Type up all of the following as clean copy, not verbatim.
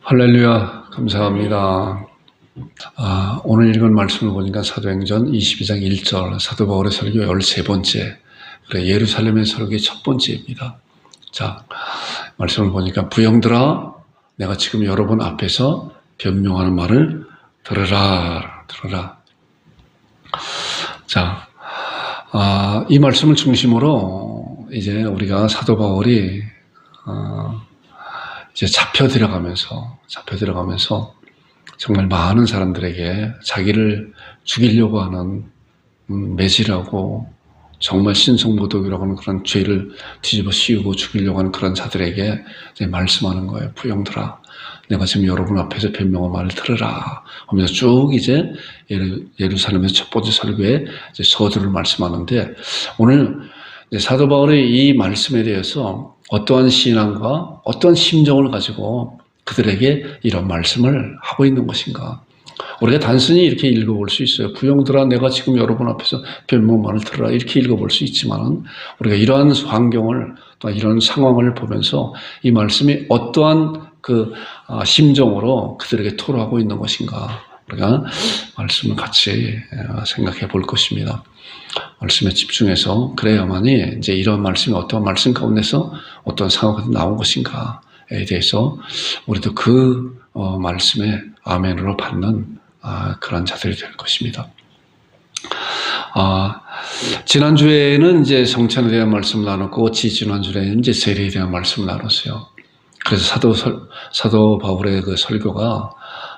할렐루야, 감사합니다. 오늘 읽은 말씀을 보니까 사도행전 22장 1절, 사도 바울의 설교 13번째, 예루살렘의 설교의 첫 번째입니다. 자, 말씀을 보니까 부형들아, 내가 지금 여러분 앞에서 변명하는 말을 들으라. 자, 이 말씀을 중심으로 이제 우리가 사도 바울이 이제 잡혀 들어가면서 정말 많은 사람들에게 자기를 죽이려고 하는 매질하고 정말 신성모독이라고 하는 그런 죄를 뒤집어 씌우고 죽이려고 하는 그런 자들에게 이제 말씀하는 거예요. 부형들아, 내가 지금 여러분 앞에서 변명한 말을 들으라 하면서 쭉 이제 예루살렘의 첫 번째 설교에 이제 서두를 말씀하는데, 오늘 사도 바울의 이 말씀에 대해서 어떠한 신앙과 어떠한 심정을 가지고 그들에게 이런 말씀을 하고 있는 것인가. 우리가 단순히 이렇게 읽어볼 수 있어요. 부형들아, 내가 지금 여러분 앞에서 변명만을 들으라, 이렇게 읽어볼 수 있지만, 우리가 이러한 환경을, 또 이런 상황을 보면서 이 말씀이 어떠한 그 심정으로 그들에게 토로하고 있는 것인가, 우리가 말씀을 같이 생각해 볼 것입니다. 말씀에 집중해서 그래야만이 이제 이런 말씀이 어떠한 말씀 가운데서 어떤 상황이 나온 것인가에 대해서 우리도 그 말씀에 아멘으로 받는 그런 자들이 될 것입니다. 지난주에는 이제 성찬에 대한 말씀을 나눴고, 지난주에는 이제 세례에 대한 말씀을 나눴어요. 그래서 사도 바울의 그 설교가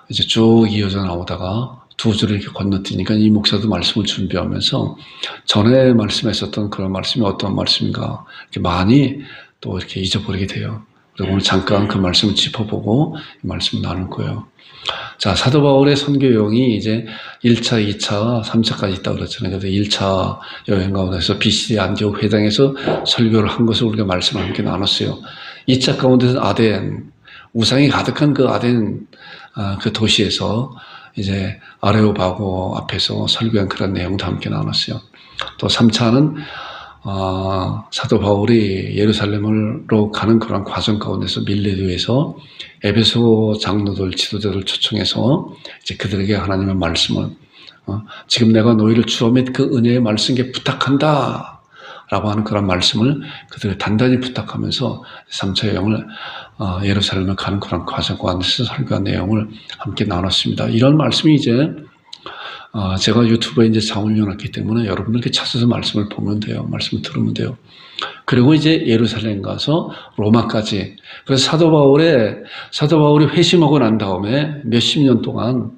이제 쭉 이어져 나오다가 두 줄을 이렇게 건너뛰니까 이 목사도 말씀을 준비하면서 전에 말씀했었던 그런 말씀이 어떤 말씀인가 이렇게 많이 또 이렇게 잊어버리게 돼요. 그리고 오늘 잠깐 그 말씀을 짚어보고 이 말씀을 나눌 거예요. 자, 사도 바울의 선교여행이 이제 1차, 2차, 3차까지 있다고 그랬잖아요. 그래서 1차 여행 가운데서 BCD 안디옥 회당에서 설교를 한 것을 우리가 말씀을 함께 나눴어요. 2차 가운데서 아덴, 우상이 가득한 그 아덴 그 도시에서 이제 아레오바고 앞에서 설교한 그런 내용도 함께 나눴어요. 또 3차는 사도 바울이 예루살렘으로 가는 그런 과정 가운데서 밀레도에서 에베소 장로들, 지도자들 초청해서 이제 그들에게 하나님의 말씀을 지금 내가 너희를 주어 및 그 은혜의 말씀에 부탁한다 라고 하는 그런 말씀을 그들을 단단히 부탁하면서 3차 여행을 예루살렘을 가는 그런 과정 가운데서 설교한 내용을 함께 나눴습니다. 이런 말씀이 이제 제가 유튜브에 이제 올려놨기 때문에 여러분들께 찾아서 말씀을 보면 돼요. 말씀을 들으면 돼요. 그리고 이제 예루살렘 가서 로마까지. 그래서 사도 바울이 회심하고 난 다음에 몇십 년 동안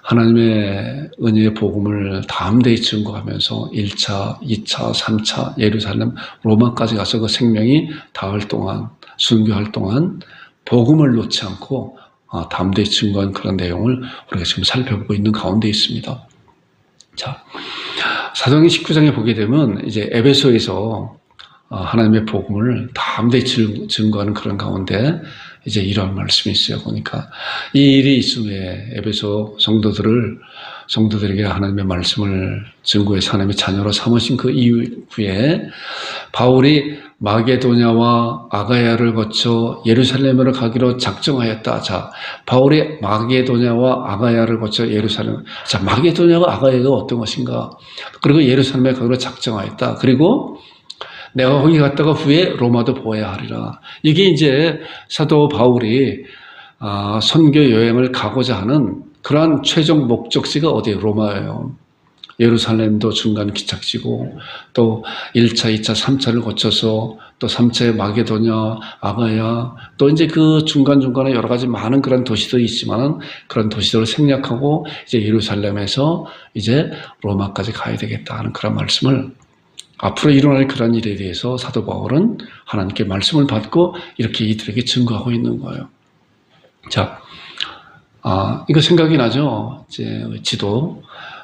하나님의 은혜의 복음을 담대히 증거하면서 1차, 2차, 3차 예루살렘, 로마까지 가서 그 생명이 닿을 동안, 순교할 동안 복음을 놓지 않고 담대히 증거한 그런 내용을 우리가 지금 살펴보고 있는 가운데 있습니다. 자, 사도행전 19장에 보게 되면 이제 에베소에서 하나님의 복음을 담대히 증거하는 그런 가운데 이제 이런 말씀이 있어요. 보니까 이 일이 있은 후에 에베소 성도들에게 하나님의 말씀을 증거해서 하나님의 자녀로 삼으신 그 이후에 바울이 마게도냐와 아가야를 거쳐 예루살렘으로 가기로 작정하였다. 자, 바울이 마게도냐와 아가야를 거쳐 예루살렘. 자, 마게도냐와 아가야가 어떤 것인가? 그리고 예루살렘에 가기로 작정하였다. 그리고 내가 거기 갔다가 후에 로마도 보아야 하리라. 이게 이제 사도 바울이 선교 여행을 가고자 하는 그러한 최종 목적지가 어디예요? 로마예요. 예루살렘도 중간 기착지고, 또 1차, 2차, 3차를 거쳐서 또 3차에 마게도냐, 아가야, 또 이제 그 중간중간에 여러 가지 많은 그런 도시들이 있지만 그런 도시들을 생략하고 이제 예루살렘에서 이제 로마까지 가야 되겠다 하는 그런 말씀을, 앞으로 일어날 그런 일에 대해서 사도 바울은 하나님께 말씀을 받고 이렇게 이들에게 증거하고 있는 거예요. 자, 이거 생각이 나죠? 이제 지도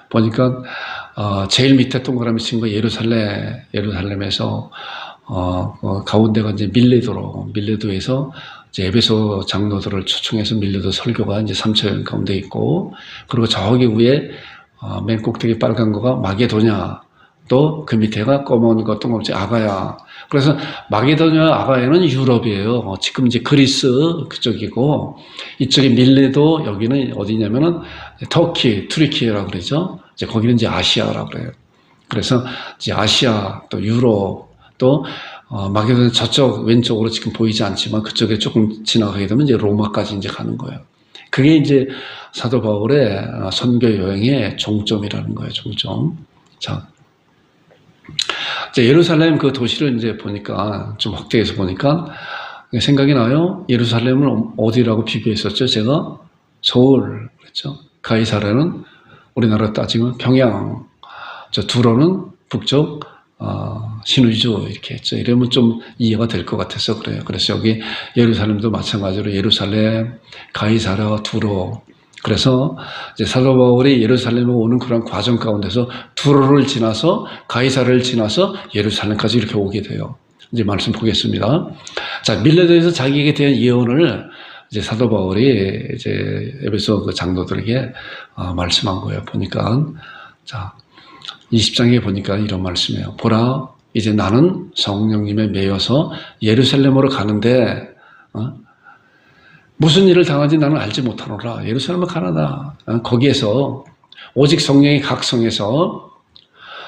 보니까 제일 밑에 동그라미 친 거 예루살렘에서 가운데가 이제 밀레도에서 이제 에베소 장로들을 초청해서 밀레도 설교가 이제 3차 여행 가운데 있고, 그리고 저기 위에 맨 꼭대기 빨간 거가 마게도냐 또 그 밑에가 검은 것 똥검지 아가야. 그래서 마게도냐 아가야는 유럽이에요. 지금 이제 그리스 그쪽이고, 이쪽에 밀레도 여기는 어디냐면은 터키, 투르키예라고 그러죠. 이제 거기는 이제 아시아라고 그래요. 그래서 이제 아시아 또 유럽 또 마게도냐 저쪽 왼쪽으로 지금 보이지 않지만 그쪽에 조금 지나가게 되면 이제 로마까지 이제 가는 거예요. 그게 이제 사도 바울의 선교 여행의 종점이라는 거예요. 종점. 자, 이제 예루살렘 그 도시를 이제 보니까 좀 확대해서 보니까 생각이 나요. 예루살렘을 어디라고 비교했었죠? 제가 서울 그랬죠. 가이사랴는 우리나라 따지면 평양, 저 두로는 북쪽 신의주 이렇게 했죠. 이러면 좀 이해가 될 것 같아서 그래요. 그래서 여기 예루살렘도 마찬가지로 예루살렘, 가이사랴, 두로. 그래서 이제 사도 바울이 예루살렘에 오는 그런 과정 가운데서 두로를 지나서 가이사랴를 지나서 예루살렘까지 이렇게 오게 돼요. 이제 말씀 보겠습니다. 자, 밀레도에서 자기에게 대한 예언을 이제 사도 바울이 이제 에베소 그 장로들에게 말씀한 거예요. 보니까 자, 20장에 보니까 이런 말씀이에요. 보라, 이제 나는 성령님에 매여서 예루살렘으로 가는데 무슨 일을 당하지 나는 알지 못하노라. 예루살렘에 가나다. 거기에서 오직 성령이 각 성에서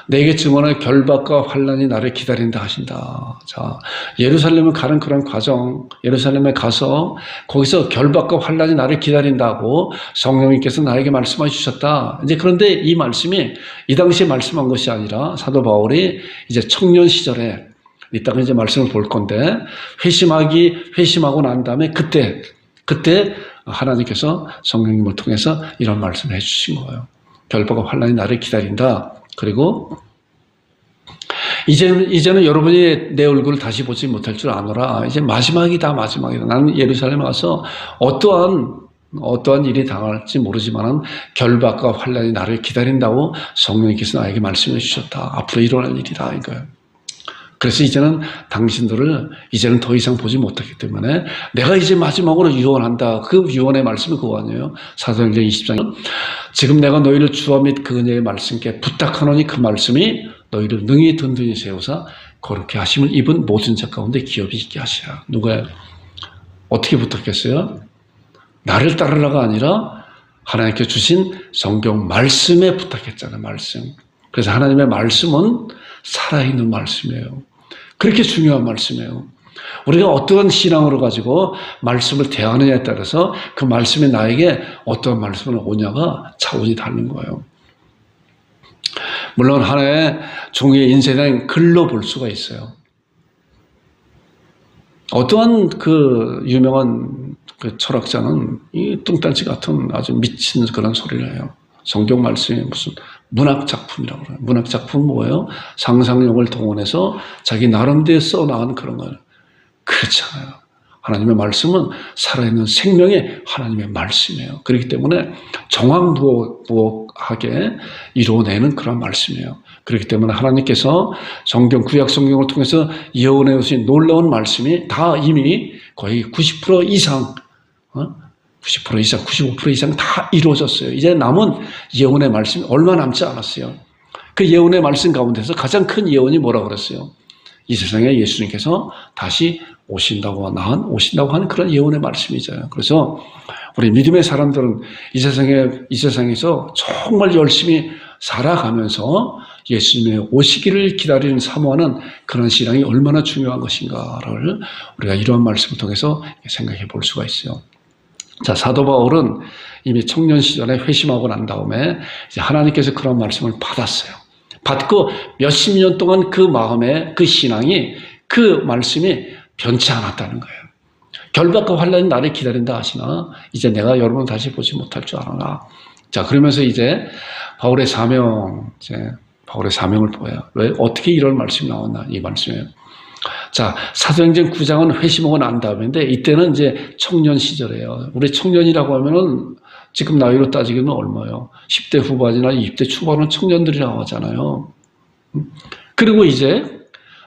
내게 증언할 결박과 환난이 나를 기다린다 하신다. 자, 예루살렘을 가는 그런 과정, 예루살렘에 가서 거기서 결박과 환난이 나를 기다린다고 성령님께서 나에게 말씀해 주셨다. 이제 그런데 이 말씀이 이 당시에 말씀한 것이 아니라 사도 바울이 이제 청년 시절에 이따가 이제 말씀을 볼 건데 회심하고 난 다음에 그때 하나님께서 성령님을 통해서 이런 말씀을 해주신 거예요. 결박과 환난이 나를 기다린다. 그리고 이제는 여러분이 내 얼굴을 다시 보지 못할 줄 아노라. 이제 마지막이다. 나는 예루살렘에 가서 어떠한 일이 당할지 모르지만은 결박과 환난이 나를 기다린다고 성령님께서 나에게 말씀해 주셨다. 앞으로 일어날 일이다 이거예요. 그래서 이제는 당신들을 이제는 더 이상 보지 못하기 때문에 내가 이제 마지막으로 유언한다. 그 유언의 말씀이 그거 아니에요. 사도행전 20장. 지금 내가 너희를 주와 및 그 은혜의 말씀께 부탁하노니 그 말씀이 너희를 능히 든든히 세우사 거룩히 하심을 입은 모든 자 가운데 기업이 있게 하시라. 누가 어떻게 부탁했어요? 나를 따르라가 아니라 하나님께 주신 성경 말씀에 부탁했잖아요. 말씀. 그래서 하나님의 말씀은 살아있는 말씀이에요. 그렇게 중요한 말씀이에요. 우리가 어떠한 신앙으로 가지고 말씀을 대하느냐에 따라서 그 말씀이 나에게 어떠한 말씀을 오냐가 차원이 다른 거예요. 물론 하나의 종의 인생을 글로 볼 수가 있어요. 어떠한 그 유명한 그 철학자는 이 뚱딴지 같은 아주 미친 그런 소리를 해요. 성경 말씀이 무슨 문학 작품이라고 그래요. 문학 작품은 뭐예요? 상상력을 동원해서 자기 나름대로 써나가는 그런 거예요. 그렇잖아요. 하나님의 말씀은 살아있는 생명의 하나님의 말씀이에요. 그렇기 때문에 정확무하게 이루어내는 그런 말씀이에요. 그렇기 때문에 하나님께서 성경, 구약 성경을 통해서 예언해 오신 놀라운 말씀이 다 이미 거의 90% 이상, 90% 이상, 95% 이상 다 이루어졌어요. 이제 남은 예언의 말씀이 얼마 남지 않았어요. 그 예언의 말씀 가운데서 가장 큰 예언이 뭐라고 그랬어요? 이 세상에 예수님께서 다시 오신다고 하는 그런 예언의 말씀이잖아요. 그래서 우리 믿음의 사람들은 이 세상에서 정말 열심히 살아가면서 예수님의 오시기를 기다리는 사모하는 그런 신앙이 얼마나 중요한 것인가를 우리가 이러한 말씀을 통해서 생각해 볼 수가 있어요. 자, 사도 바울은 이미 청년 시절에 회심하고 난 다음에 이제 하나님께서 그런 말씀을 받았어요. 받고 몇십 년 동안 그 마음에 그 신앙이 그 말씀이 변치 않았다는 거예요. 결박과 환난이 나를 기다린다 하시나 이제 내가 여러분을 다시 보지 못할 줄 알아나. 자, 그러면서 이제 바울의 사명을 보여요. 왜 어떻게 이런 말씀이 나왔나 이 말씀이에요. 자, 사도행전 9장은 회심하고 난 다음인데 이때는 이제 청년 시절이에요. 우리 청년이라고 하면은 지금 나이로 따지기는 얼마예요? 10대 후반이나 20대 초반은 청년들이라고 하잖아요. 그리고 이제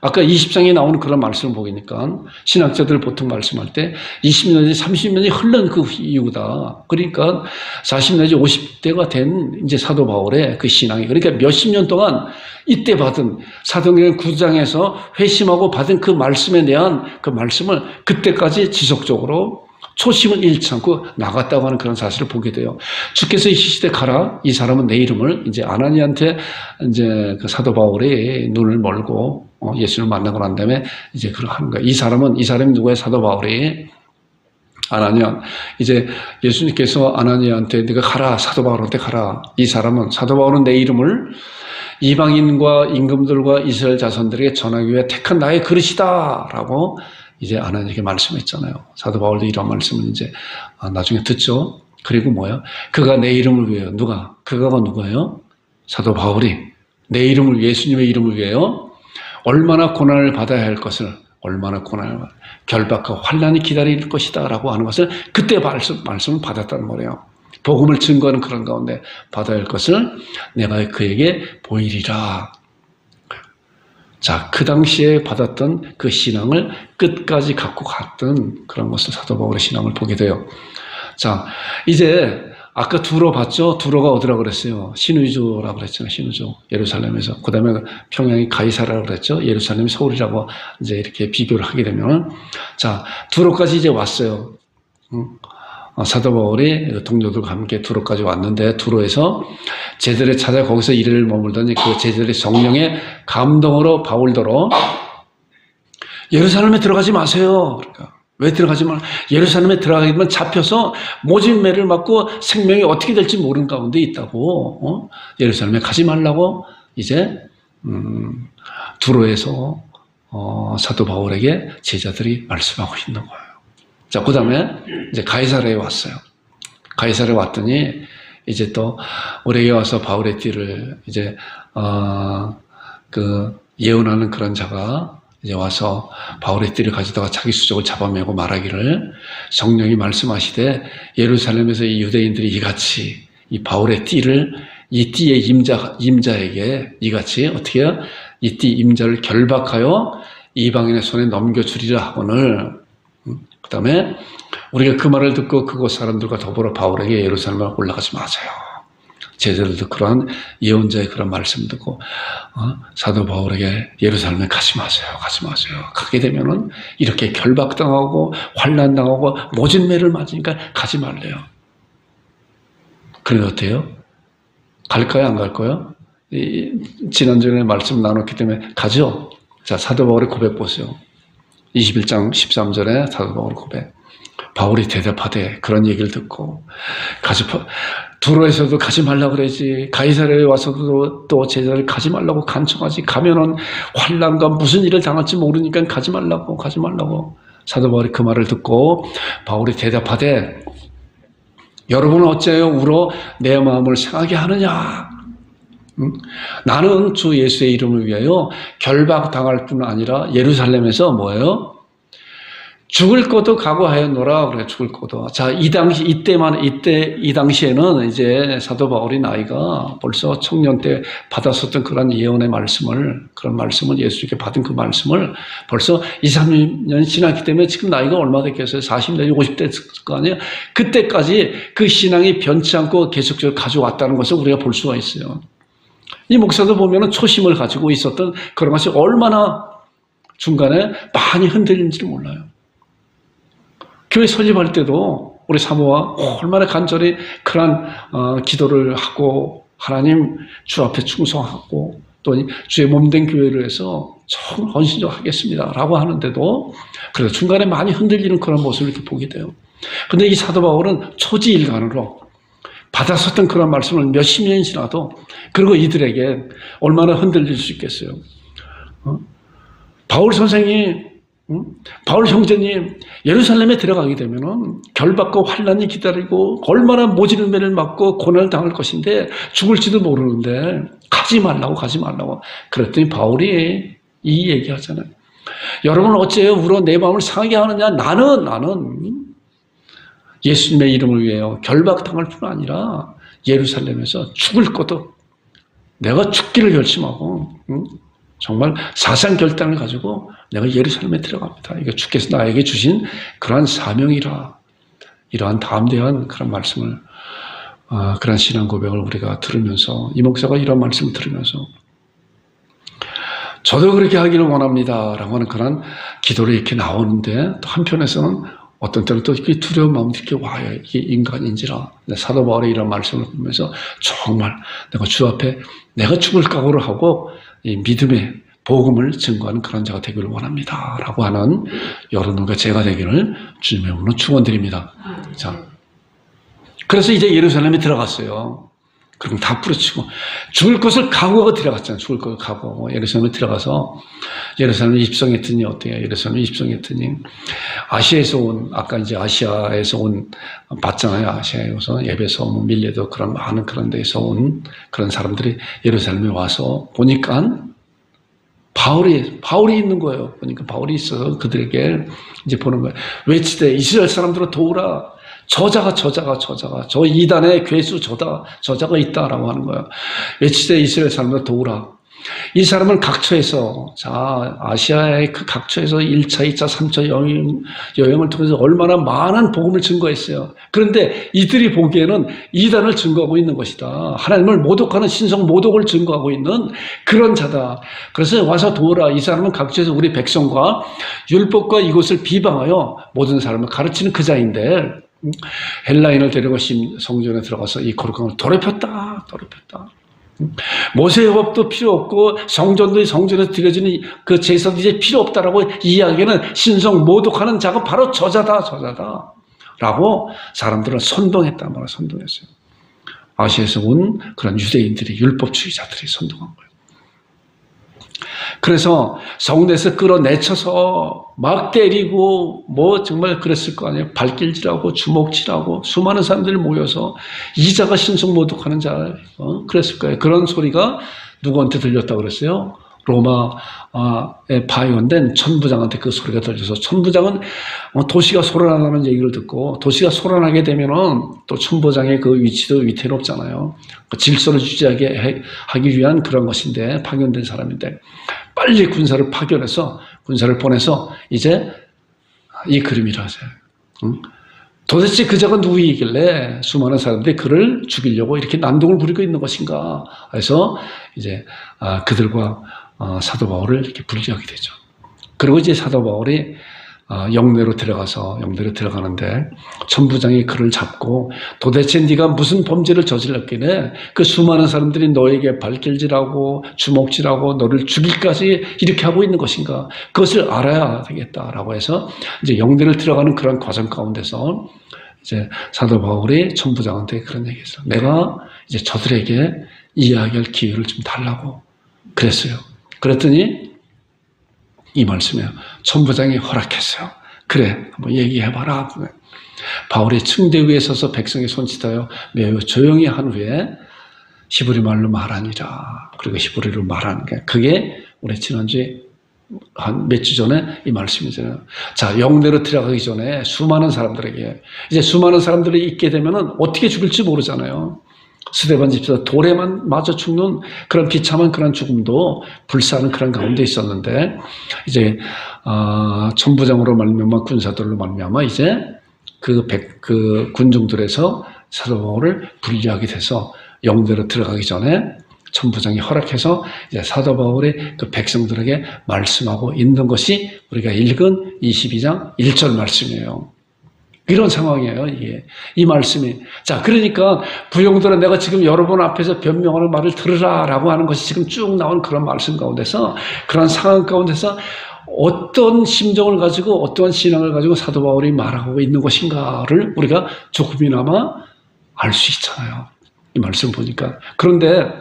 아까 20장에 나오는 그런 말씀을 보니까 신학자들 보통 말씀할 때 20년 내지 30년이 흘른 그 이후다. 그러니까 40 내지 50대가 된 이제 사도 바울의 그 신앙이, 그러니까 몇십 년 동안 이때 받은 사도행전 9장에서 회심하고 받은 그 말씀에 대한 그 말씀을 그때까지 지속적으로 초심을 잃지 않고 나갔다고 하는 그런 사실을 보게 돼요. 주께서 이 시대 가라. 이 사람은 내 이름을 이제 아나니한테 이제 그 사도 바울이 눈을 멀고 예수를 만나고 난 다음에 이제 그렇게 하는 거예요. 이 사람이 누구예요? 사도 바울이 아나니아. 이제 예수님께서 아나니아한테 네가 가라. 사도 바울한테 가라. 이 사람은 사도 바울은 내 이름을 이방인과 임금들과 이스라엘 자손들에게 전하기 위해 택한 나의 그릇이다라고 이제 아나니에게 말씀했잖아요. 사도 바울도 이런 말씀을 이제 나중에 듣죠. 그리고 뭐야? 그가 내 이름을 위해요. 누가? 그가가 누구예요? 사도 바울이 내 이름을, 예수님의 이름을 위해요. 얼마나 고난을 받아야 할 것을, 얼마나 고난을 결박과 환난이 기다릴 것이다 라고 하는 것을 그때 말씀을 받았다는 거예요. 복음을 증거하는 그런 가운데 받아야 할 것을 내가 그에게 보이리라. 자, 그 당시에 받았던 그 신앙을 끝까지 갖고 갔던 그런 것을 사도 바울의 신앙을 보게 돼요. 자, 이제 아까 두로 봤죠? 두로가 어디라고 그랬어요? 신의주라고 그랬잖아요. 신의주. 예루살렘에서. 그 다음에 평양이 가이사라고 그랬죠? 예루살렘이 서울이라고 이제 이렇게 비교를 하게 되면. 자, 두로까지 이제 왔어요. 사도 바울이 동료들과 함께 두로까지 왔는데, 두로에서 제자들을 찾아 거기서 이를 머물더니 그 제자들의 성령의 감동으로 바울더러 예루살렘에 들어가지 마세요. 그러니까 왜 들어가지 말? 예루살렘에 들어가면 잡혀서 모진매를 맞고 생명이 어떻게 될지 모르는 가운데 있다고. 예루살렘에 가지 말라고 이제 두로에서 사도 바울에게 제자들이 말씀하고 있는 거예요. 자, 그 다음에 이제 가이사랴에 왔어요. 가이사랴에 왔더니 이제 또 우리에게 와서 바울의 띠를 이제 그 예언하는 그런 자가 이제 와서 바울의 띠를 가져다가 자기 수족을 잡아매고 말하기를, 성령이 말씀하시되 예루살렘에서 이 유대인들이 이같이 이 바울의 띠를, 이 띠의 임자에게 이같이 어떻게 해요? 이 띠 임자를 결박하여 이방인의 손에 넘겨주리라 하거늘. 그 다음에 우리가 그 말을 듣고 그곳 사람들과 더불어 바울에게 예루살렘에 올라가지 마세요. 제자들도 그러한 예언자의 그런 말씀 듣고 사도 바울에게 예루살렘에 가지 마세요. 가지 마세요. 가게 되면은 이렇게 결박당하고 환난당하고 모진매를 맞으니까 가지 말래요. 그런데 어때요? 갈까요? 안 갈까요? 지난주에 말씀 나눴기 때문에 가죠? 자, 사도 바울의 고백 보세요. 21장 13절에 사도 바울 고백. 바울이 대답하되 그런 얘기를 듣고 두로에서도 가지 말라고 그러지, 가이사랴에 와서도 또 제자를 가지 말라고 간청하지, 가면은 환난과 무슨 일을 당할지 모르니까 가지 말라고 사도 바울이 그 말을 듣고 바울이 대답하되 여러분은 어찌하여 울어 내 마음을 상하게 하느냐? 나는 주 예수의 이름을 위하여 결박당할 뿐 아니라 예루살렘에서 뭐예요? 죽을 것도 각오하였노라. 그래, 죽을 것도. 자, 이 당시에는 이제 사도 바울이 나이가 벌써 청년 때 받았었던 그런 예언의 그런 말씀을 예수님께 받은 그 말씀을 벌써 2, 3년 지났기 때문에 지금 나이가 얼마 됐겠어요? 40 내지 50 됐을 거 아니에요? 그때까지 그 신앙이 변치 않고 계속적으로 가져왔다는 것을 우리가 볼 수가 있어요. 이 목사도 보면은 초심을 가지고 있었던 그런 것이 얼마나 중간에 많이 흔들린지를 몰라요. 교회 설립할 때도 우리 사모와 얼마나 간절히 그런 기도를 하고 하나님 주 앞에 충성하고 또 주의 몸된 교회를 해서 정말 헌신적으로 하겠습니다 라고 하는데도 그래도 중간에 많이 흔들리는 그런 모습을 이렇게 보게 돼요. 근데 이 사도 바울은 초지일관으로 받았었던 그런 말씀을 몇십 년이 지나도, 그리고 이들에게 얼마나 흔들릴 수 있겠어요. 바울 선생님, 바울 형제님, 예루살렘에 들어가게 되면은 결박과 환난이 기다리고 얼마나 모지는 매를 맞고 고난을 당할 것인데 죽을지도 모르는데 가지 말라고. 그랬더니 바울이 이 얘기하잖아요. 여러분 어째요 울어 내 마음을 상하게 하느냐? 나는 예수님의 이름을 위하여 결박당할 뿐 아니라 예루살렘에서 죽을 것도, 내가 죽기를 결심하고 정말 사상 결단을 가지고 내가 예루살렘에 들어갑니다. 이게 주께서 나에게 주신 그러한 사명이라. 이러한 담대한 그런 말씀을, 그런 신앙 고백을 우리가 들으면서, 이 목사가 이런 말씀을 들으면서 저도 그렇게 하기를 원합니다 라고 하는 그런 기도를 이렇게 나오는데, 또 한편에서는 어떤 때는 또 이렇게 두려운 마음이 이렇게 와요. 이게 인간인지라. 사도 바울의 이런 말씀을 보면서 정말 내가 주 앞에 내가 죽을 각오를 하고 이 믿음의 복음을 증거하는 그런 자가 되기를 원합니다 라고 하는 여러분과 제가 되기를 주님의 이름으로 축원드립니다. 자, 그래서 이제 예루살렘에 들어갔어요. 그럼 다 부르치고 죽을 것을 각오하고 들어갔잖아요. 죽을 것을 각오하고 예루살렘에 들어가서 예루살렘에 입성했더니 어때요? 예루살렘에 입성했더니 아시아에서 온, 아까 이제 아시아에서 온 봤잖아요. 아시아에서 에베소, 밀레도 그런 많은 그런 데에서 온 그런 사람들이 예루살렘에 와서 보니까 바울이 있는 거예요. 보니까 바울이 있어서 그들에게 이제 보는 거예요. 외치되 이스라엘 사람들은 도우라. 저자가 저 이단의 괴수 저자가 있다라고 하는 거예요. 외치되 이스라엘 사람들 도우라. 이 사람은 각처에서, 아시아의 그 각처에서 1차, 2차, 3차 여행을 통해서 얼마나 많은 복음을 증거했어요. 그런데 이들이 보기에는 이단을 증거하고 있는 것이다. 하나님을 모독하는 신성 모독을 증거하고 있는 그런 자다. 그래서 와서 도우라. 이 사람은 각처에서 우리 백성과 율법과 이것을 비방하여 모든 사람을 가르치는 그 자인데, 헬라인을 데리고 성전에 들어가서 이 거룩함을 더럽혔다. 모세의 법도 필요 없고 성전에서 드려지는 그 제사도 이제 필요 없다라고 이야기하는 신성 모독하는 자가 바로 저자다 라고 사람들은 선동했단 말이에요. 선동했어요. 아시아에서 온 그런 유대인들이, 율법주의자들이 선동한 거예요. 그래서 성내에서 끌어내쳐서 막 때리고 정말 그랬을 거 아니에요. 발길질하고 주먹질하고 수많은 사람들이 모여서 이자가 신성 모독하는 자, 그랬을 거예요. 그런 소리가 누구한테 들렸다고 그랬어요? 로마에 파견된 천부장한테 그 소리가 들려서, 천부장은 도시가 소란하는 얘기를 듣고, 도시가 소란하게 되면은 또 천부장의 그 위치도 위태롭잖아요. 질서를 유지하게 하기 위한 그런 것인데, 파견된 사람인데 빨리 군사를 보내서 이제 이 그림이라 하세요. 도대체 그 자가 누구이길래 수많은 사람들이 그를 죽이려고 이렇게 난동을 부리고 있는 것인가. 그래서 이제 그들과 사도 바울을 이렇게 분리하게 되죠. 그리고 이제 사도 바울이 영내로 들어가는데 천부장이 그를 잡고, 도대체 네가 무슨 범죄를 저질렀길래 그 수많은 사람들이 너에게 발길질하고 주먹질하고 너를 죽일까지 이렇게 하고 있는 것인가. 그것을 알아야 되겠다라고 해서 이제 영내를 들어가는 그런 과정 가운데서 이제 사도 바울이 천부장한테 그런 얘기했어요. 내가 이제 저들에게 이야기할 기회를 좀 달라고 그랬어요. 그랬더니 이 말씀이에요. 천부장이 허락했어요. 그래, 한번 얘기해봐라. 바울이 층대 위에 서서 백성의 손짓하여 매우 조용히 한 후에 히브리 말로 말하니라. 그리고 히브리로 말하는 게, 그게 우리 지난주에 한 몇 주 전에 이 말씀이잖아요. 자, 영내로 들어가기 전에 수많은 사람들이 있게 되면은 어떻게 죽을지 모르잖아요. 스데반 집사 돌에만 맞아 죽는 그런 비참한 그런 죽음도 불사하는 그런 가운데 있었는데, 이제 천부장으로 말미암아 군사들로 말미암아 이제 그 군중들에서 사도 바울을 분리하게 돼서 영대로 들어가기 전에 천부장이 허락해서 이제 사도 바울이 그 백성들에게 말씀하고 있는 것이 우리가 읽은 22장 1절 말씀이에요. 이런 상황이에요, 이게. 이 말씀이. 자, 그러니까 부용들은 내가 지금 여러분 앞에서 변명하는 말을 들으라 라고 하는 것이 지금 쭉 나온 그런 말씀 가운데서, 그런 상황 가운데서 어떤 심정을 가지고, 어떠한 신앙을 가지고 사도 바울이 말하고 있는 것인가를 우리가 조금이나마 알 수 있잖아요. 이 말씀 보니까. 그런데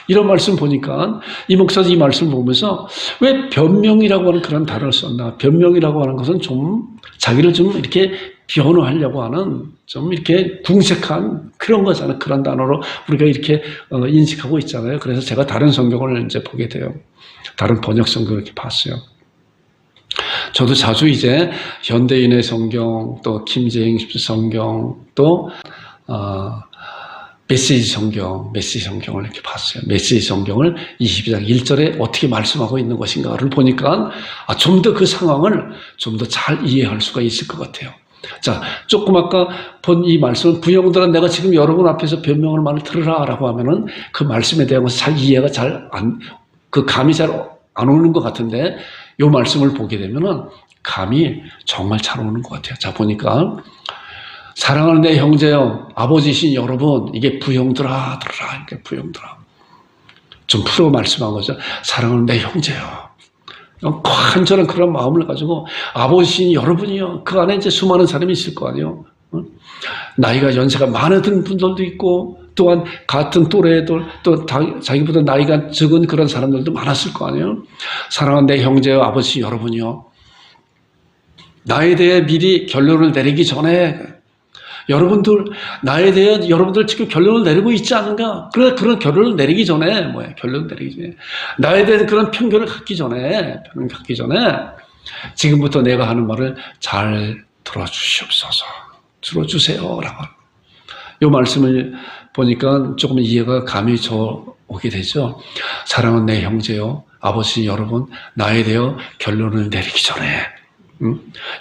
이런 말씀 보니까 이 목사도 이 말씀 보면서 왜 변명이라고 하는 그런 단어를 썼나? 변명이라고 하는 것은 좀 자기를 좀 이렇게 변호하려고 하는 좀 이렇게 궁색한 그런 거잖아요. 그런 단어로 우리가 이렇게 인식하고 있잖아요. 그래서 제가 다른 성경을 이제 보게 돼요. 다른 번역 성경을 이렇게 봤어요. 저도 자주 이제 현대인의 성경, 또 김재잉 성경, 또 메시지 성경을 이렇게 봤어요. 메시지 성경을 22장 1절에 어떻게 말씀하고 있는 것인가를 보니까 좀 더 그 상황을 좀 더 잘 이해할 수가 있을 것 같아요. 자, 조금 아까 본 이 말씀은 부형들아 내가 지금 여러분 앞에서 변명을 말을 들으라 라고 하면은 그 말씀에 대한 것이 잘 이해가 그 감이 잘 안 오는 것 같은데 이 말씀을 보게 되면은 감이 정말 잘 오는 것 같아요. 자, 보니까 사랑하는 내 형제여, 아버지신 여러분, 이게 부형들아, 들으라. 이게 부형들아. 좀 풀어 말씀한 거죠. 사랑하는 내 형제여. 간절한 그런 마음을 가지고 아버지신 여러분이요. 그 안에 이제 수많은 사람이 있을 거 아니에요. 나이가 연세가 많은 분들도 있고, 또한 같은 또래들, 또 자기보다 나이가 적은 그런 사람들도 많았을 거 아니에요. 사랑하는 내 형제여, 아버지 여러분이요. 나에 대해 미리 결론을 내리기 전에 여러분들, 나에 대해 여러분들 지금 결론을 내리고 있지 않은가? 그런 결론을 내리기 전에, 결론을 내리기 전에. 나에 대한 그런 편견을 갖기 전에, 지금부터 내가 하는 말을 잘 들어주시옵소서. 들어주세요. 라고. 이 말씀을 보니까 조금 이해가 감이 오게 되죠. 사랑하는 내 형제요, 아버지 여러분, 나에 대해 결론을 내리기 전에,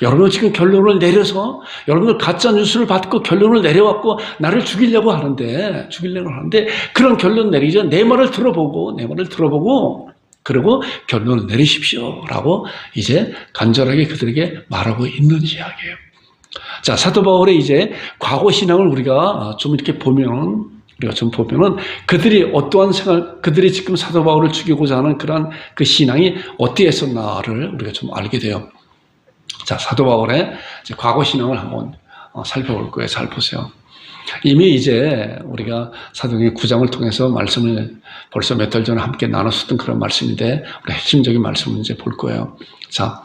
여러분은 지금 결론을 내려서 여러분들 가짜 뉴스를 받고 결론을 내려왔고 나를 죽이려고 하는데 그런 결론 내리기 전에 내 말을 들어보고 그리고 결론을 내리십시오라고 이제 간절하게 그들에게 말하고 있는 이야기예요. 자, 사도 바울의 이제 과거 신앙을 우리가 좀 이렇게 보면은 그들이 어떠한 생활, 그들이 지금 사도 바울을 죽이고자 하는 그런 그 신앙이 어떻게 했었나를 우리가 좀 알게 돼요. 자, 사도 바울의 이제 과거 신앙을 한번 살펴볼 거예요. 잘 보세요. 이미 이제 우리가 사도행전 9장을 통해서 말씀을 벌써 몇 달 전에 함께 나눴었던 그런 말씀인데, 우리 핵심적인 말씀을 이제 볼 거예요. 자,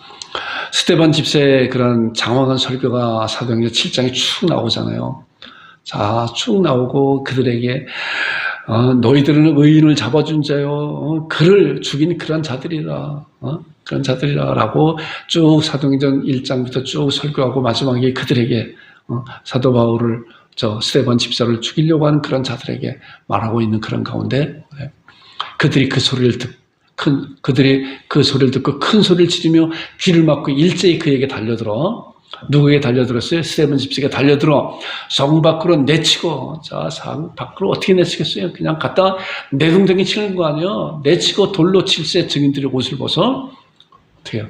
스데반 집사의 그런 장황한 설교가 사도행전 7장에 쭉 나오잖아요. 자, 쭉 나오고 그들에게 너희들은 의인을 잡아준 자요, 그를 죽인 그런 자들이라, 그런 자들이라라고 쭉 사도행전 1장부터 쭉 설교하고 마지막에 그들에게 사도 바울을 스데반 집사를 죽이려고 하는 그런 자들에게 말하고 있는 그런 가운데 그들이 그 소리를 듣고 큰 소리를 지르며 귀를 막고 일제히 그에게 달려들어. 누구에게 달려들었어요? 스데반 집사에게 달려들어 성 밖으로 내치고, 자, 성 밖으로 어떻게 내치겠어요? 그냥 갖다 내동댕이 치는 거 아니에요? 내치고 돌로 칠세 증인들의 옷을 벗어. 어떻게 해요?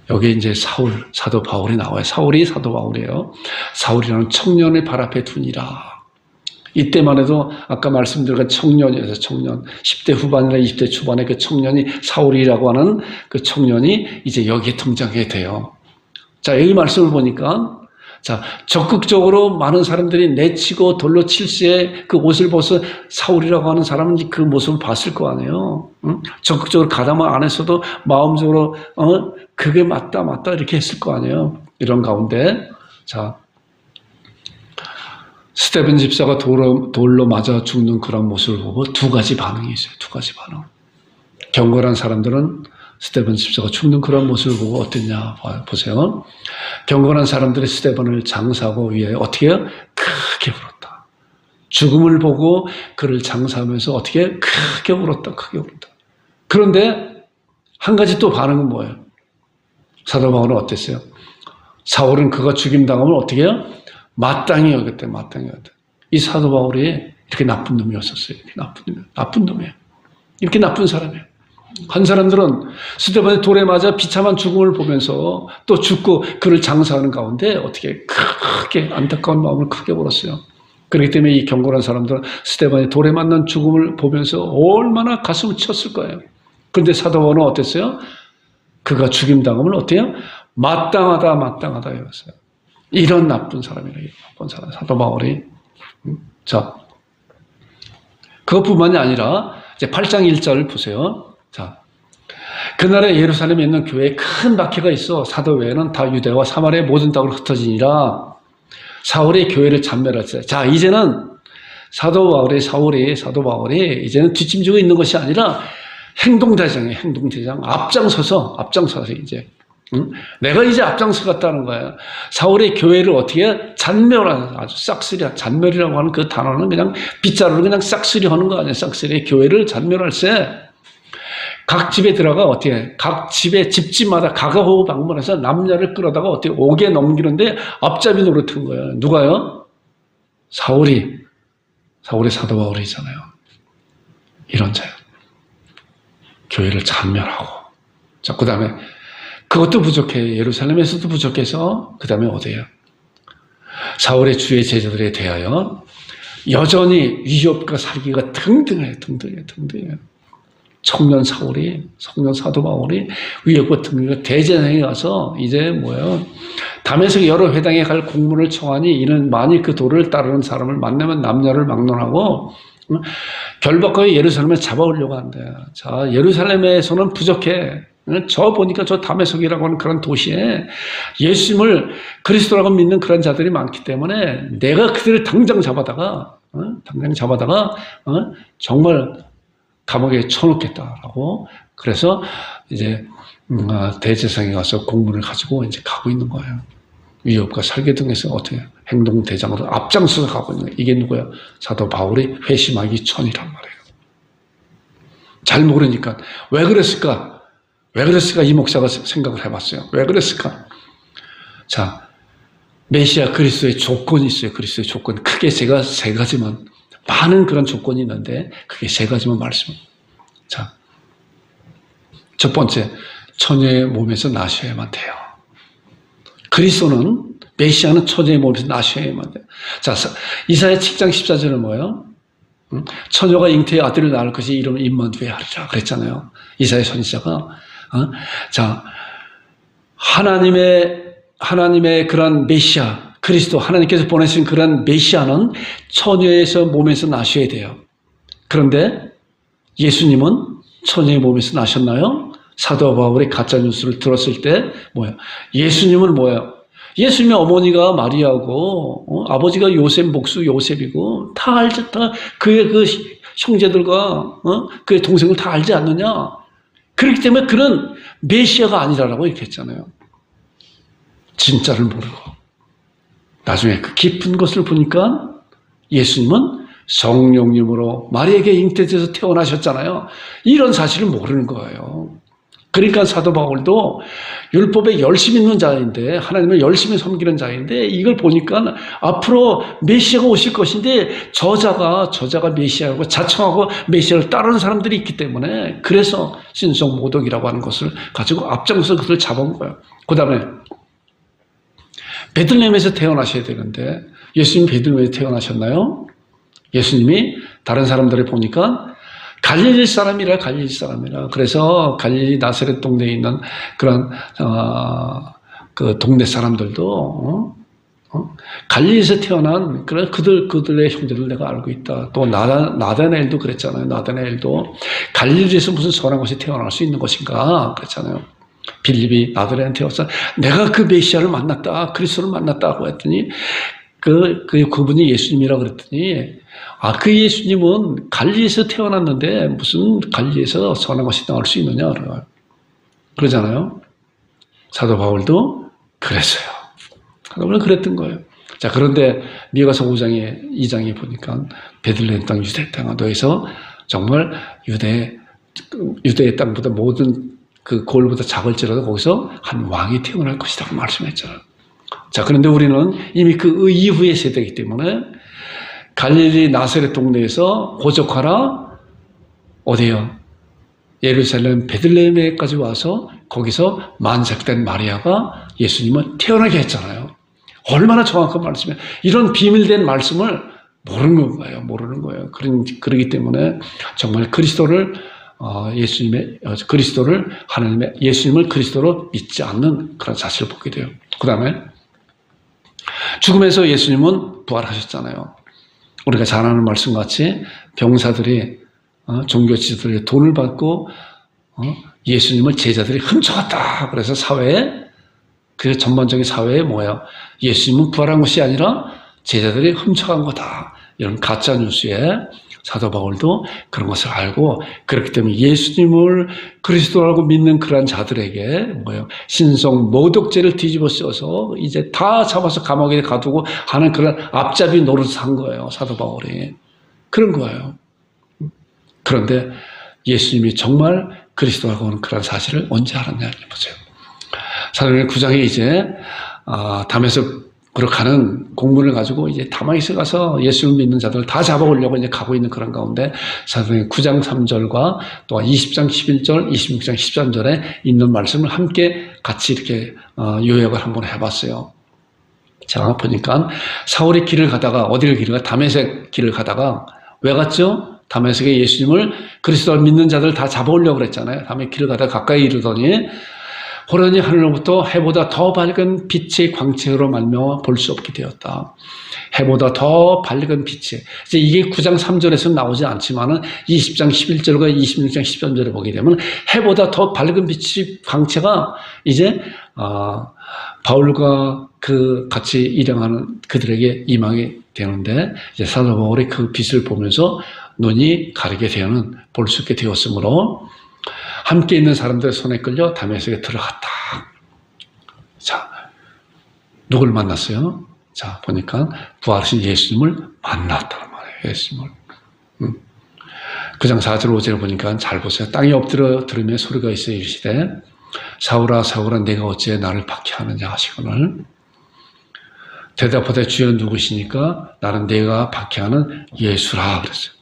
여기 이제 사도 바울이 나와요. 사울이 사도 바울이에요. 사울이라는 청년의 발 앞에 두니라. 이때만 해도 아까 말씀드린 청년이어서 청년, 10대 후반이나 20대 초반의 그 청년이 사울이라고 하는 그 청년이 이제 여기에 등장하게 돼요. 자, 여기 말씀을 보니까, 자, 적극적으로 많은 사람들이 내치고 돌로 칠세 그 옷을 벗어 사울이라고 하는 사람은 그 모습을 봤을 거 아니에요. 응? 적극적으로 가담을 안 했어도 마음적으로, 그게 맞다 이렇게 했을 거 아니에요. 이런 가운데, 자, 스데반 집사가 돌로 맞아 죽는 그런 모습을 보고 두 가지 반응이 있어요. 두 가지 반응. 경건한 사람들은 스데반 집사가 죽는 그런 모습을 보고 어땠냐 보세요. 경건한 사람들이 스데반을 장사하고 위해 어떻게 해요? 크게 울었다. 죽음을 보고 그를 장사하면서 어떻게 크게 울었다. 그런데 한 가지 또 반응은 뭐예요? 사도 바울은 어땠어요? 사울은 그가 죽임당하면 어떻게 해요? 마땅히 여겼대. 이 사도 바울이 이렇게 나쁜 놈이었었어요. 나쁜 놈이에요. 이렇게 나쁜 사람이에요. 한 사람들은 스데반의 돌에 맞아 비참한 죽음을 보면서 또 죽고 그를 장사하는 가운데 어떻게 크게 안타까운 마음을 크게 울었어요. 그렇기 때문에 이 경건한 사람들은 스데반의 돌에 맞는 죽음을 보면서 얼마나 가슴을 쳤을 거예요. 그런데 사도 바울은 어땠어요? 그가 죽임당하면 어때요? 마땅하다 이랬어요. 이런 나쁜 사람이라, 나쁜 사람, 사도 바울이. 자, 그것뿐만이 아니라 이제 8장 1절을 보세요. 자, 그날에 예루살렘에 있는 교회에 큰 박해가 있어 사도 외에는 다 유대와 사마리아의 모든 땅으로 흩어지니라. 사울의 교회를 잔멸했어요. 자, 이제는 사도 바울이 이제는 뒷짐지고 있는 것이 아니라 행동대장 앞장서서 이제 응? 내가 이제 앞장서갔다는 거야. 사울의 교회를 어떻게 잔멸하는, 아주 싹쓸이, 잔멸이라고 하는 그 단어는 그냥 빗자루로 그냥 싹쓸이 하는 거 아니야. 싹쓸이. 교회를 잔멸할세. 각 집에 들어가 어떻게, 각 집에 집집마다 가가호흡 방문해서 남녀를 끌어다가 어떻게 옥에 넘기는데 앞잡이 노릇한 거야. 누가요? 사울이 사도 바울이잖아요. 이런 자요. 교회를 잔멸하고. 자, 그 다음에 그것도 부족해. 예루살렘에서도 부족해서 그 다음에 어디예요? 사울의 주의 제자들에 대하여 여전히 위협과 살기가 등등해. 청년 사도 바울이 위협과 등등해. 대제사장에 가서 이제 뭐예요? 담에색 여러 회당에 갈 공문을 청하니 이는 만일 그 도를 따르는 사람을 만나면 남녀를 막론하고 결박하여 예루살렘에 잡아오려고 한대. 자, 예루살렘에서는 부족해. 저 보니까 저 다메섹이라고 하는 그런 도시에 예수님을 그리스도라고 믿는 그런 자들이 많기 때문에 내가 그들을 당장 잡아다가 정말 감옥에 쳐놓겠다라고. 그래서 이제 대제사장에 가서 공문을 가지고 이제 가고 있는 거예요. 위협과 살기 등에서 어떻게 행동 대장으로 앞장서서 가고 있는 거예요. 이게 누구야? 사도 바울이 회심하기 전이란 말이에요. 잘 모르니까 왜 그랬을까? 이 목사가 생각을 해봤어요. 왜 그랬을까? 자, 메시아 그리스도의 조건이 있어요. 그리스도의 조건. 크게 제가 세 가지만, 많은 그런 조건이 있는데 그게 세 가지만 말씀합니다. 자, 첫 번째, 처녀의 몸에서 나셔야만 돼요. 그리스도는, 메시아는 처녀의 몸에서 나셔야만 돼요. 자, 이사야 7장 14절은 뭐예요? 처녀가 잉태의 아들을 낳을 것이 이름을 임마누엘 하리라 그랬잖아요. 이사야 선지자가. 자, 하나님의 그런 메시아, 그리스도, 하나님께서 보내신 그런 메시아는 처녀에서 몸에서 나셔야 돼요. 그런데 예수님은 처녀의 몸에서 나셨나요? 사도 바울의 가짜 뉴스를 들었을 때 예수님은 뭐예요? 예수님의 어머니가 마리아고 아버지가 요셉 목수 요셉이고 다 알지, 다 그의 그 형제들과 그의 동생을 다 알지 않느냐? 그렇기 때문에 그는 메시아가 아니라고 이렇게 했잖아요. 진짜를 모르고. 나중에 그 깊은 것을 보니까 예수님은 성령님으로 마리아에게 잉태돼서 태어나셨잖아요. 이런 사실을 모르는 거예요. 그러니까 사도 바울도 율법에 열심히 있는 자인데, 하나님을 열심히 섬기는 자인데, 이걸 보니까 앞으로 메시아가 오실 것인데 저자가 메시아고 자청하고 메시아를 따르는 사람들이 있기 때문에, 그래서 신성모독이라고 하는 것을 가지고 앞장서 그들을 잡은 거예요. 그 다음에 베들레헴에서 태어나셔야 되는데 예수님 베들레헴에서 태어나셨나요? 예수님이 다른 사람들을 보니까 갈릴리 사람이라. 그래서 갈릴리 나사렛 동네에 있는 그런 그 동네 사람들도 갈릴리에서 태어난 그런 그들의 형제들 내가 알고 있다. 또 나다나엘도 그랬잖아요. 나다나엘도 갈릴리에서 무슨 선한 것이 태어날 수 있는 것인가 그랬잖아요. 빌립이 나다나엘한테 태어나서 내가 그 메시아를 만났다, 그리스도를 만났다고 했더니 그분이 예수님이라고 그랬더니 그 예수님은 갈릴리에서 태어났는데 무슨 갈릴리에서 선한 것이 나올 수 있느냐 그러잖아요. 사도 바울도 그랬어요. 사도 바울은 그랬던 거예요. 자, 그런데 미가서 2장에 보니까 베들레헴 땅 유대 땅 너에서 정말 유대의 땅보다 모든 그 골보다 작을지라도 거기서 한 왕이 태어날 것이라고 말씀했잖아요. 자, 그런데 우리는 이미 그 이후의 세대이기 때문에 갈릴리 나사렛 동네에서 고적하라 어디요? 예루살렘 베들레헴에까지 와서 거기서 만삭된 마리아가 예수님을 태어나게 했잖아요. 얼마나 정확한 말씀이에요. 이런 비밀된 말씀을 모르는 거예요. 그러기 때문에 정말 예수님을 그리스도로 믿지 않는 그런 자세를 보게 돼요. 그 다음에 죽음에서 예수님은 부활하셨잖아요. 우리가 잘 아는 말씀같이 병사들이 종교 지도자들의 돈을 받고 예수님을 제자들이 훔쳐갔다. 그래서 그 전반적인 사회에 예수님은 부활한 것이 아니라 제자들이 훔쳐간 거다. 이런 가짜 뉴스에 사도 바울도 그런 것을 알고, 그렇기 때문에 예수님을 그리스도라고 믿는 그러한 자들에게 신성 모독죄를 뒤집어 씌워서 이제 다 잡아서 감옥에 가두고 하는 그런 앞잡이 노릇을 한 거예요. 사도 바울이. 그런 거예요. 그런데 예수님이 정말 그리스도라고 하는 그런 사실을 언제 알았냐 보세요. 사도행전 9장에 이제 다메섹으로 가는 공문을 가지고 이제 다메섹에 가서 예수를 믿는 자들을 다 잡아오려고 이제 가고 있는 그런 가운데 사도행전 9장 3절과 또 20장 11절, 26장 13절에 있는 말씀을 함께 같이 이렇게 요약을 한번 해봤어요. 자, 보니까 사울이 길을 가다가 어디를 길을 가? 다메섹 길을 가다가 왜 갔죠? 다메섹에 예수님을 그리스도를 믿는 자들 다 잡아오려고 그랬잖아요. 다음에 길을 가다가 가까이 이르더니 호련히 하늘로부터 해보다 더 밝은 빛의 광채로 말미암아 볼 수 없게 되었다. 해보다 더 밝은 빛이. 이제 이게 9장 3절에서는 나오지 않지만은 20장 11절과 26장 13절에 보게 되면 해보다 더 밝은 빛의 광채가 이제 바울과 그 같이 일행하는 그들에게 임하게 되는데, 이제 사도 바울이 그 빛을 보면서 눈이 가리게 되는 볼 수 있게 되었으므로 함께 있는 사람들의 손에 끌려 다메섹에 들어갔다. 자, 누굴 만났어요? 자, 보니까 부활하신 예수님을 만났다는 말이에요. 예수님을. 9장 4절 5절을 보니까 잘 보세요. 땅에 엎드려 들으며 소리가 있어 이르시되 사울아 사울아 내가 어찌 나를 박해하느냐 하시거늘 대답하되 주여 누구시니까 나는 내가 박해하는 예수라 그랬어요.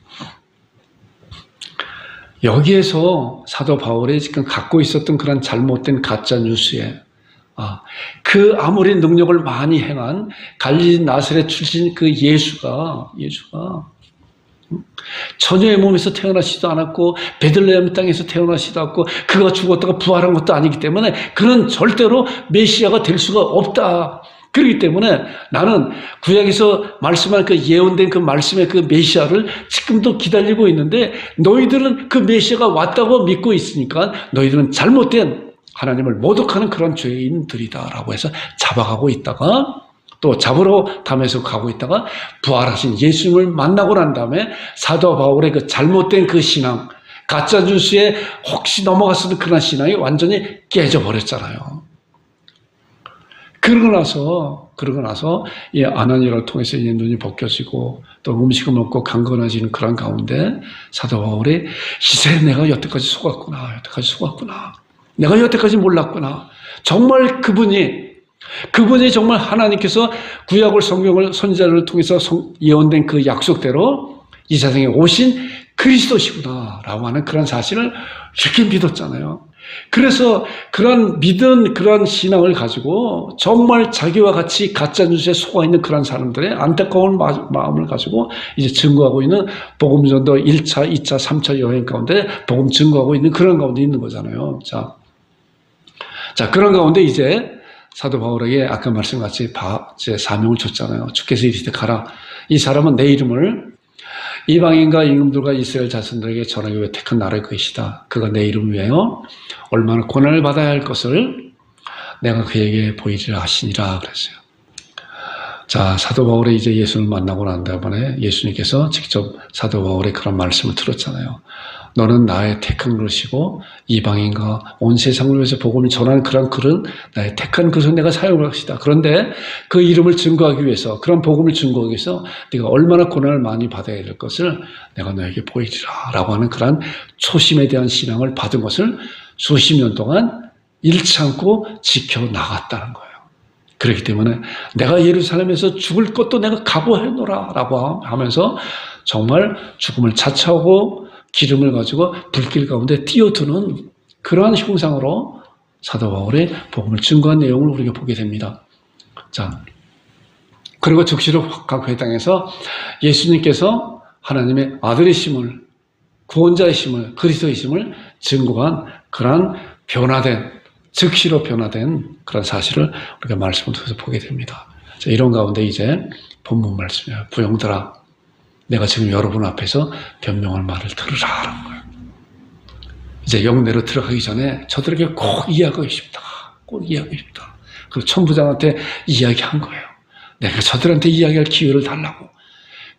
여기에서 사도 바울이 지금 갖고 있었던 그런 잘못된 가짜 뉴스에 그 아무리 능력을 많이 행한 갈릴리 나사렛 출신 그 예수가 처녀의 몸에서 태어나시지도 않았고 베들레헴 땅에서 태어나시지도 않고 그가 죽었다가 부활한 것도 아니기 때문에 그는 절대로 메시아가 될 수가 없다. 그렇기 때문에 나는 구약에서 말씀한 그 예언된 그 말씀의 그 메시아를 지금도 기다리고 있는데 너희들은 그 메시아가 왔다고 믿고 있으니까 너희들은 잘못된 하나님을 모독하는 그런 죄인들이다라고 해서 잡아가고 있다가 또 잡으러 다메섹 가고 있다가 부활하신 예수님을 만나고 난 다음에 사도 바울의 그 잘못된 그 신앙, 가짜 뉴스에 혹시 넘어갔었던 그런 신앙이 완전히 깨져버렸잖아요. 그러고 나서 이 아나니아를 통해서 이제 눈이 벗겨지고 또 음식을 먹고 강건해지는 그런 가운데 사도 바울이 이제 내가 여태까지 속았구나. 내가 여태까지 몰랐구나. 정말 그분이 정말 하나님께서 구약을 성경을 선지자를 통해서 예언된 그 약속대로 이 세상에 오신 그리스도시구나라고 하는 그런 사실을 이렇게 믿었잖아요. 그래서 그런 믿은 그런 신앙을 가지고 정말 자기와 같이 가짜 뉴스에 속아 있는 그런 사람들의 안타까운 마음을 가지고 이제 증거하고 있는 복음전도 1차, 2차, 3차 여행 가운데 복음 증거하고 있는 그런 가운데 있는 거잖아요. 자 그런 가운데 이제 사도 바울에게 아까 말씀같이 이제 사명을 줬잖아요. 주께서 이르시되 가라. 이 사람은 내 이름을 이방인과 임금들과 이스라엘 자손들에게 전하기 위해 택한 나라의 것이다. 그가 내 이름을 위하여 얼마나 고난을 받아야 할 것을 내가 그에게 보이리라 하시니라 그랬어요. 자, 사도 바울이 이제 예수를 만나고 난 다음에 예수님께서 직접 사도 바울의 그런 말씀을 들었잖아요. 너는 나의 택한 것이고 이방인과 온 세상을 위해서 복음을 전하는 그런 글은 나의 택한 것을 내가 사용할 것이다. 그런데 그 이름을 증거하기 위해서 그런 복음을 증거하기 위해서 네가 얼마나 고난을 많이 받아야 될 것을 내가 너에게 보이리라 라고 하는 그런 초심에 대한 신앙을 받은 것을 수십 년 동안 잃지 않고 지켜나갔다는 거예요. 그렇기 때문에 내가 예루살렘에서 죽을 것도 내가 각오해놓으라 라고 하면서 정말 죽음을 자처하고 기름을 가지고 불길 가운데 뛰어드는 그러한 형상으로 사도 바울의 복음을 증거한 내용을 우리가 보게 됩니다. 자, 그리고 즉시로 각 회당에서 예수님께서 하나님의 아들이심을, 구원자이심을, 그리스도이심을 증거한 그러한 즉시로 변화된 그런 사실을 우리가 말씀을 통해서 보게 됩니다. 자, 이런 가운데 이제 본문 말씀이에요. 부형들아, 내가 지금 여러분 앞에서 변명할 말을 들으라 하는 거예요. 이제 영내로 들어가기 전에 저들에게 꼭 이야기하고 싶다. 그리고 천부장한테 이야기한 거예요. 내가 저들한테 이야기할 기회를 달라고.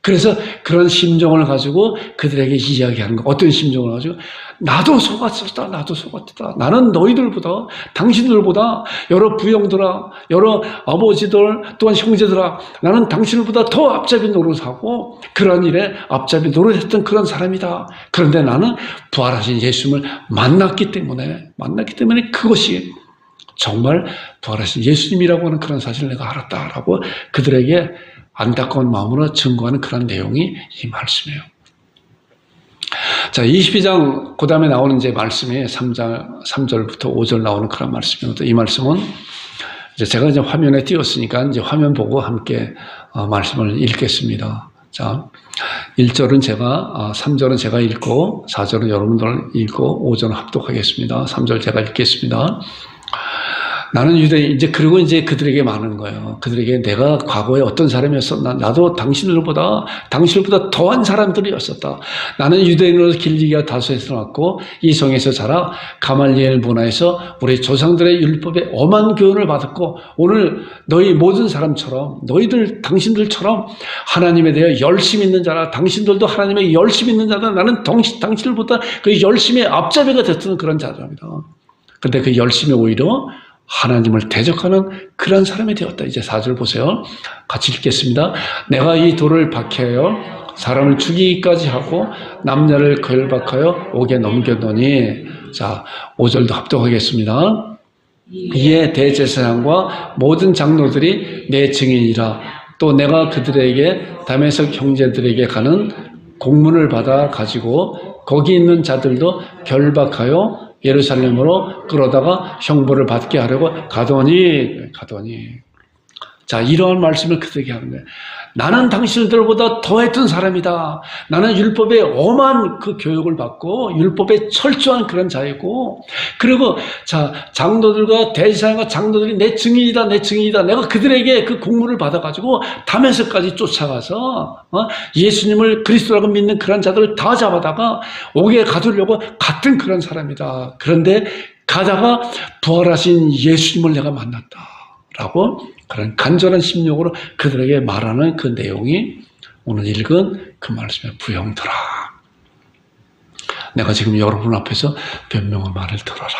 그래서 그런 심정을 가지고 그들에게 이야기하는 거. 어떤 심정을 가지고? 나도 속았었다. 나도 속았다. 나는 너희들보다, 당신들보다, 여러 부형들아, 여러 아버지들, 또한 형제들아, 나는 당신들보다 더 앞잡이 노릇하고 그런 일에 앞잡이 노릇했던 그런 사람이다. 그런데 나는 부활하신 예수님을 만났기 때문에 그것이 정말 부활하신 예수님이라고 하는 그런 사실을 내가 알았다라고 그들에게 안타까운 마음으로 증거하는 그런 내용이 이 말씀이에요. 자, 22장 그 다음에 나오는 이제 말씀이 3절부터 5절 나오는 그런 말씀입니다. 이 말씀은 이제 제가 이제 화면에 띄웠으니까 이제 화면 보고 함께 말씀을 읽겠습니다. 자, 1절은 제가, 3절은 제가 읽고, 4절은 여러분들 읽고, 5절은 합독하겠습니다. 3절 제가 읽겠습니다. 나는 유대인, 이제, 그리고 이제 그들에게 말하는 거예요. 그들에게 내가 과거에 어떤 사람이었었나? 나도 당신들보다 더한 사람들이었었다. 나는 유대인으로서 길리기와 다소에서 났고, 이 성에서 자라 가말리엘 문화에서 우리 조상들의 율법에 엄한 교훈을 받았고, 오늘 너희 모든 사람처럼, 당신들처럼 하나님에 대해 열심히 있는 자라, 당신들도 하나님에 열심히 있는 자다. 나는 당신들보다 그 열심히 앞잡이가 됐던 그런 자랍니다. 근데 그 열심히 오히려 하나님을 대적하는 그런 사람이 되었다. 이제 4절 보세요. 같이 읽겠습니다. 내가 이 돌을 박해하여 사람을 죽이기까지 하고 남녀를 결박하여 옥에 넘겨놓으니, 자, 5절도 합독하겠습니다. 이에 대제사장과 모든 장로들이 내 증인이라. 또 내가 그들에게 다메섹 형제들에게 가는 공문을 받아 가지고 거기 있는 자들도 결박하여 예루살렘으로 끌어다가 형벌을 받게 하려고 가더니. 자, 이러한 말씀을 그들에게 하는 거예요. 나는 당신들보다 더했던 사람이다. 나는 율법에 엄한 그 교육을 받고 율법에 철저한 그런 자이고, 그리고 자, 장로들과 대제사장과 장로들이 내 증인이다. 내가 그들에게 그 공문을 받아가지고 다메섹까지 쫓아가서 예수님을 그리스도라고 믿는 그런 자들을 다 잡아다가 옥에 가두려고 갔던 그런 사람이다. 그런데 가다가 부활하신 예수님을 내가 만났다라고 그런 간절한 심령으로 그들에게 말하는 그 내용이 오늘 읽은 그 말씀의 부형들아, 내가 지금 여러분 앞에서 변명의 말을 들어라.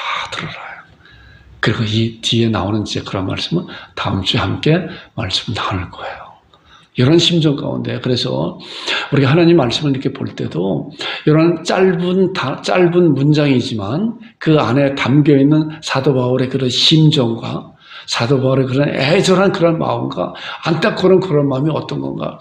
그리고 이 뒤에 나오는 이제 그런 말씀은 다음 주에 함께 말씀을 나눌 거예요. 이런 심정 가운데, 그래서 우리가 하나님 말씀을 이렇게 볼 때도 이런 짧은 문장이지만 그 안에 담겨 있는 사도 바울의 그런 심정과 사도 바울의 그런 애절한 그런 마음과 안타까운 그런 마음이 어떤 건가?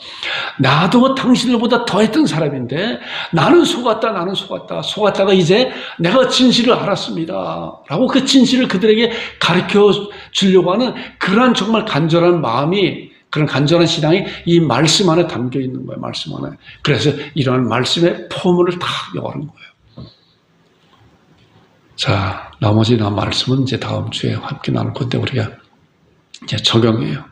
나도 당신들보다 더했던 사람인데 나는 속았다가 이제 내가 진실을 알았습니다 라고 그 진실을 그들에게 가르쳐 주려고 하는 그런 정말 간절한 마음이, 그런 간절한 신앙이 이 말씀 안에 담겨 있는 거예요. 말씀 안에. 그래서 이런 말씀의 포문을 다 여는 거예요. 자, 나머지 말씀은 이제 다음 주에 함께 나눌 건데, 우리가 이제 적용이에요.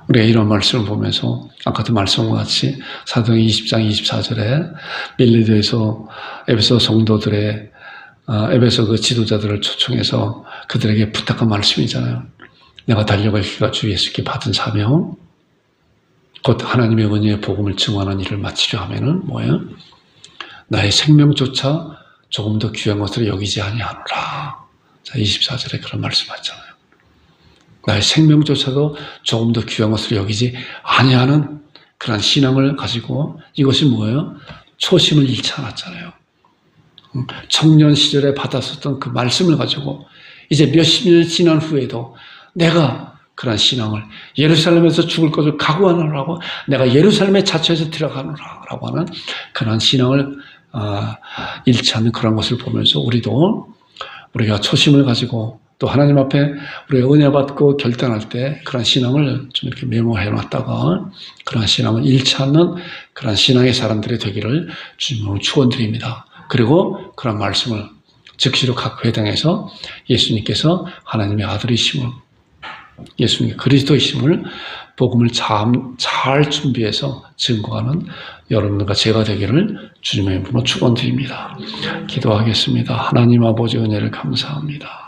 우리가 이런 말씀을 보면서 아까도 말씀과 같이 사도행 20장 24절에 밀리도에서 에베소 성도들의 에베소 그 지도자들을 초청해서 그들에게 부탁한 말씀이잖아요. 내가 달려갈 길과 주 예수께 받은 사명, 곧 하나님의 은혜의 복음을 증언하는 일을 마치려 하면은 뭐예요? 나의 생명조차 조금 더 귀한 것으로 여기지 아니하노라. 자, 24절에 그런 말씀하잖아요. 나의 생명조차도 조금 더 귀한 것으로 여기지 아니하는 그런 신앙을 가지고, 이것이 뭐예요? 초심을 잃지 않았잖아요. 청년 시절에 받았었던 그 말씀을 가지고 이제 몇십 년 지난 후에도 내가 그런 신앙을, 예루살렘에서 죽을 것을 각오하노라고, 내가 예루살렘에 자처해서 들어가노라라고 하는 그런 신앙을 잃지 않는 그런 것을 보면서 우리가 초심을 가지고 또 하나님 앞에 우리가 은혜 받고 결단할 때 그런 신앙을 좀 이렇게 메모해 놨다가 그런 신앙을 잃지 않는 그런 신앙의 사람들이 되기를 주님으로 축원드립니다. 그리고 그런 말씀을 즉시로 각 회당에서 예수님께서 하나님의 아들이심을, 예수님의 그리스도이심을, 복음을 잘 준비해서 증거하는 여러분들과 제가 되기를 주님의 이름으로 축원드립니다. 기도하겠습니다. 하나님 아버지 은혜를 감사합니다.